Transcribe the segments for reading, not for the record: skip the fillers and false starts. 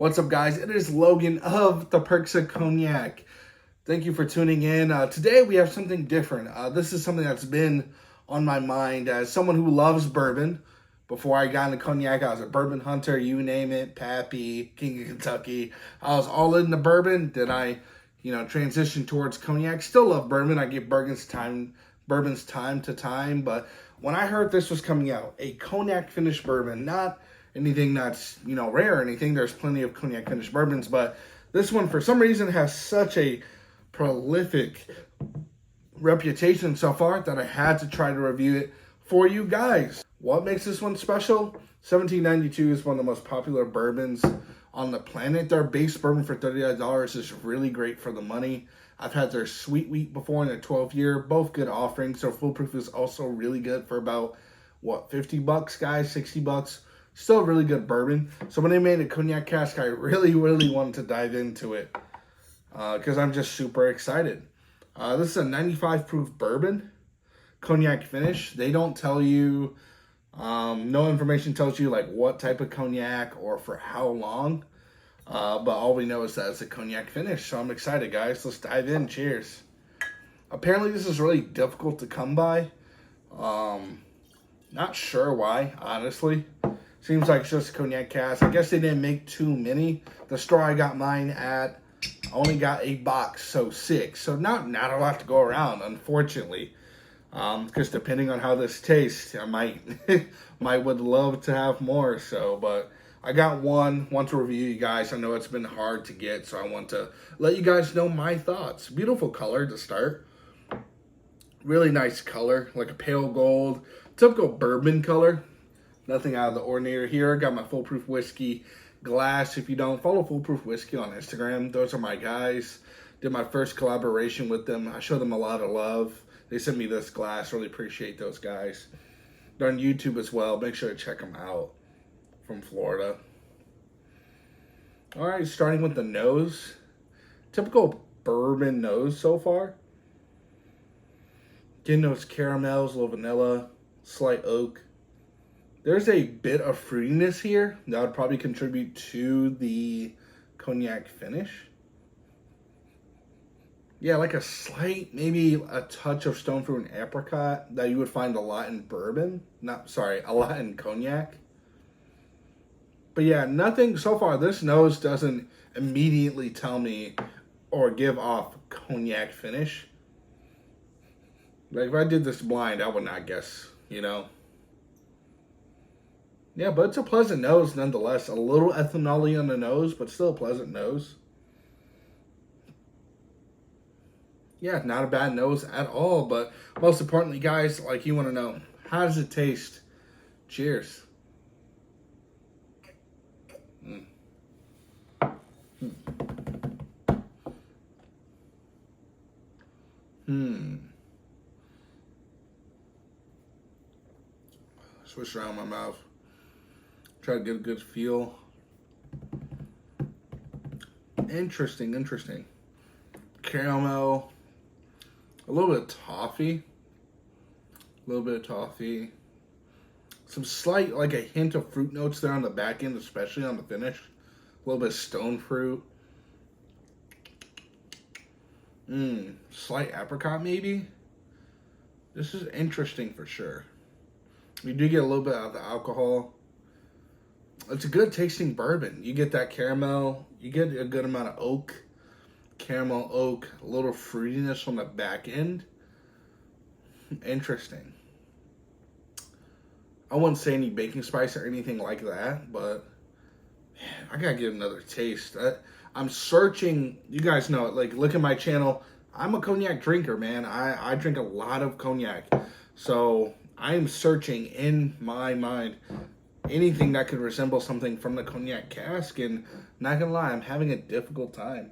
What's up, guys? It is Logan of the Perks of Cognac. Thank you for tuning in. Today we have something different. This is something that's been on my mind as someone who loves bourbon. Before I got into cognac, I was a bourbon hunter, you name it, Pappy, King of Kentucky. I was all into bourbon. Then I, transition towards cognac. Still love bourbon. I give bourbon's time to time. But when I heard this was coming out, a cognac finished bourbon, not anything that's, rare or anything. There's plenty of cognac finished bourbons, but this one, for some reason, has such a prolific reputation so far that I had to try to review it for you guys. What makes this one special? 1792 is one of the most popular bourbons on the planet. Their base bourbon for $39 is really great for the money. I've had their Sweet Wheat before in a 12-year, both good offerings. Their Foolproof is also really good for about, $50, guys, $60. Still a really good bourbon. So when they made a cognac cask, I really wanted to dive into it because I'm just super excited. This is a 95 proof bourbon, cognac finish. They don't tell you, no information tells you like what type of cognac or for how long. But all we know is that it's a cognac finish. So I'm excited, guys. Let's dive in. Cheers. Apparently this is really difficult to come by. Not sure why, honestly. Seems like it's just a cognac cask. I guess they didn't make too many. The store I got mine at only got a box, so 6. So not a lot to go around, unfortunately. Because depending on how this tastes, I might would love to have more. So, but I got one. Want to review you guys. I know it's been hard to get, so I want to let you guys know my thoughts. Beautiful color to start. Really nice color, like a pale gold, typical bourbon color. Nothing out of the ordinary here. Got my Foolproof Whiskey glass. If you don't, follow Foolproof Whiskey on Instagram. Those are my guys. Did my first collaboration with them. I showed them a lot of love. They sent me this glass. Really appreciate those guys. They're on YouTube as well. Make sure to check them out. From Florida. All right, starting with the nose. Typical bourbon nose so far. Getting those caramels, a little vanilla, slight oak. There's a bit of fruitiness here that would probably contribute to the cognac finish. Yeah, like a slight, maybe a touch of stone fruit and apricot that you would find a lot in bourbon. A lot in cognac. But yeah, nothing so far. This nose doesn't immediately tell me or give off cognac finish. Like if I did this blind, I would not guess, Yeah, but it's a pleasant nose nonetheless. A little ethanol on the nose, but still a pleasant nose. Yeah, not a bad nose at all. But most importantly, guys, like you want to know, how does it taste? Cheers. Swish around my mouth. Try to get a good feel. Interesting. Caramel. A little bit of toffee. Some slight, like a hint of fruit notes there on the back end, especially on the finish. A little bit of stone fruit. Slight apricot maybe. This is interesting for sure. You do get a little bit out of the alcohol. It's a good tasting bourbon. You get that caramel. You get a good amount of oak. Caramel, oak. A little fruitiness on the back end. Interesting. I wouldn't say any baking spice or anything like that, but man, I gotta get another taste. I'm searching. You guys know it. Like, look at my channel. I'm a cognac drinker, man. I drink a lot of cognac. So I am searching in my mind anything that could resemble something from the cognac cask, and not gonna lie, I'm having a difficult time.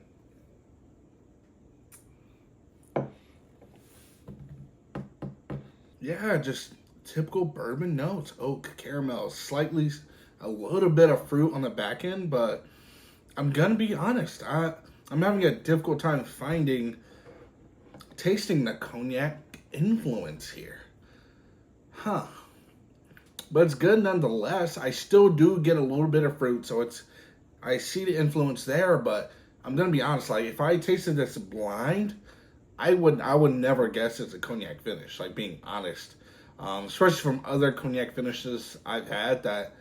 Yeah, just typical bourbon notes. Oak, caramel, a little bit of fruit on the back end, but I'm gonna be honest, I'm having a difficult time tasting the cognac influence here. But it's good nonetheless. I still do get a little bit of fruit, so it's I see the influence there, but I'm gonna be honest. Like, if I tasted this blind, I would never guess it's a cognac finish. Like, being honest, especially from other cognac finishes I've had that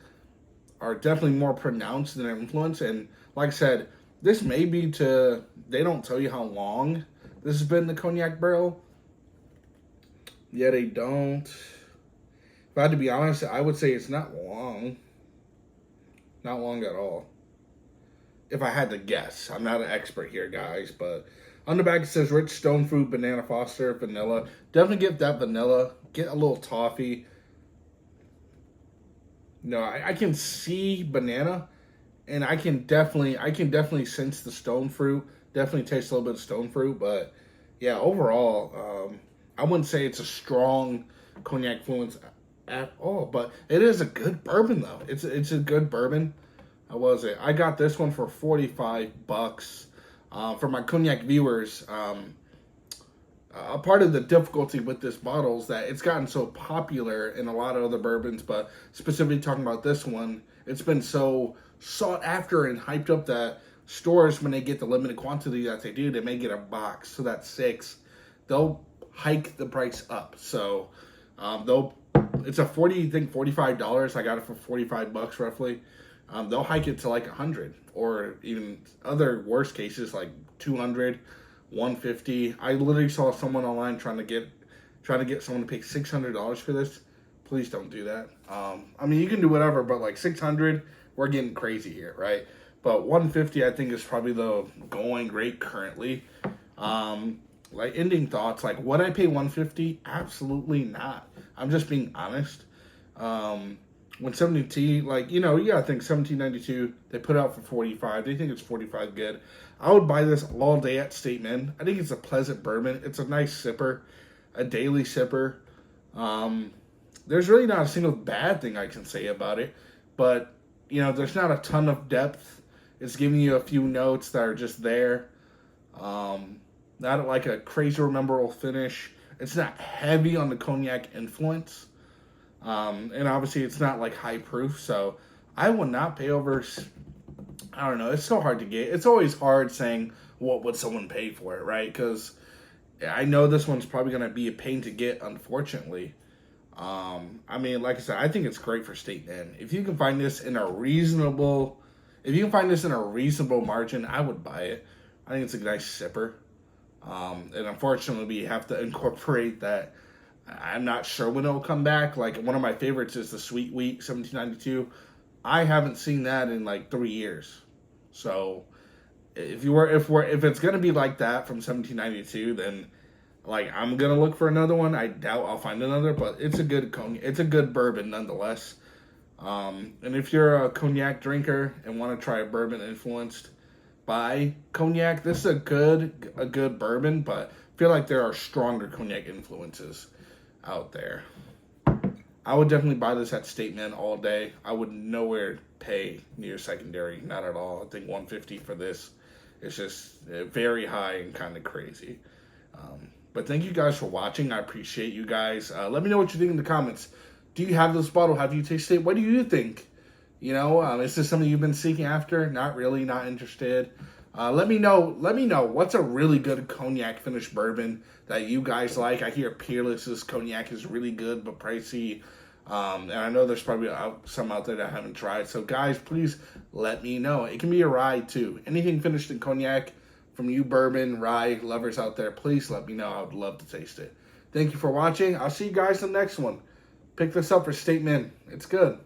are definitely more pronounced in their influence. And like I said, this may be to, they don't tell you how long this has been in the cognac barrel. Yeah, they don't. If I had to be honest, I would say it's not long. Not long at all. If I had to guess. I'm not an expert here, guys, but on the back it says rich stone fruit, banana foster, vanilla. Definitely get that vanilla. Get a little toffee. No, I can see banana, and I can definitely sense the stone fruit. Definitely taste a little bit of stone fruit, but yeah, overall, I wouldn't say it's a strong cognac influence at all. But it is a good bourbon, though. It's a good bourbon. How was it? I got this one for $45. For my cognac viewers, a part of the difficulty with this bottle is that it's gotten so popular in a lot of other bourbons, but specifically talking about this one, it's been so sought after and hyped up that stores, when they get the limited quantity that they do, they may get a box, so that's 6. They'll hike the price up. So it's a $45. I got it for $45 roughly. They'll hike it to like 100, or even other worst cases like 200, 150. I literally saw someone online trying to get someone to pay $600 for this. Please don't do that. I mean, you can do whatever, but like 600, we're getting crazy here, right? But 150, I think, is probably the going rate currently. Like, ending thoughts, like, would I pay 150? Absolutely not. I'm just being honest. When 17T, like, you gotta think 1792, they put out for 45. They think it's 45 good. I would buy this all day at Stateman. I think it's a pleasant bourbon. It's a nice sipper, a daily sipper. There's really not a single bad thing I can say about it, but, there's not a ton of depth. It's giving you a few notes that are just there. Not like a crazy memorable finish. It's not heavy on the cognac influence. And obviously it's not like high proof, so I would not pay over, I don't know, it's so hard to get. It's always hard saying what would someone pay for it, right? Because I know this one's probably going to be a pain to get, unfortunately. I mean, like I said, I think it's great for Stateman. If you can find this in a reasonable margin, I would buy it. I think it's a nice sipper. And unfortunately, we have to incorporate that. I'm not sure when it'll come back. Like, one of my favorites is the Sweet Wheat 1792. I haven't seen that in like 3 years. So if it's gonna be like that from 1792, then like I'm gonna look for another one. I doubt I'll find another, but it's a good cognac. It's a good bourbon nonetheless. And if you're a cognac drinker and want to try a bourbon influenced by cognac, this is a good bourbon, but I feel like there are stronger cognac influences out there. I would definitely buy this at Stateman all day. I would nowhere pay near secondary, not at all. I think 150 for this is just very high and kind of crazy. But thank you guys for watching. I appreciate you guys. Let me know what you think in the comments. Do you have this bottle? Have you tasted it? What do you think? Is this something you've been seeking after? Not really, not interested. Let me know what's a really good cognac finished bourbon that you guys like. I hear Peerless's cognac is really good but pricey. And I know there's probably some out there that I haven't tried. So guys, please let me know. It can be a rye too. Anything finished in cognac from you bourbon, rye lovers out there, please let me know. I would love to taste it. Thank you for watching. I'll see you guys in the next one. Pick this up for Stateman. It's good.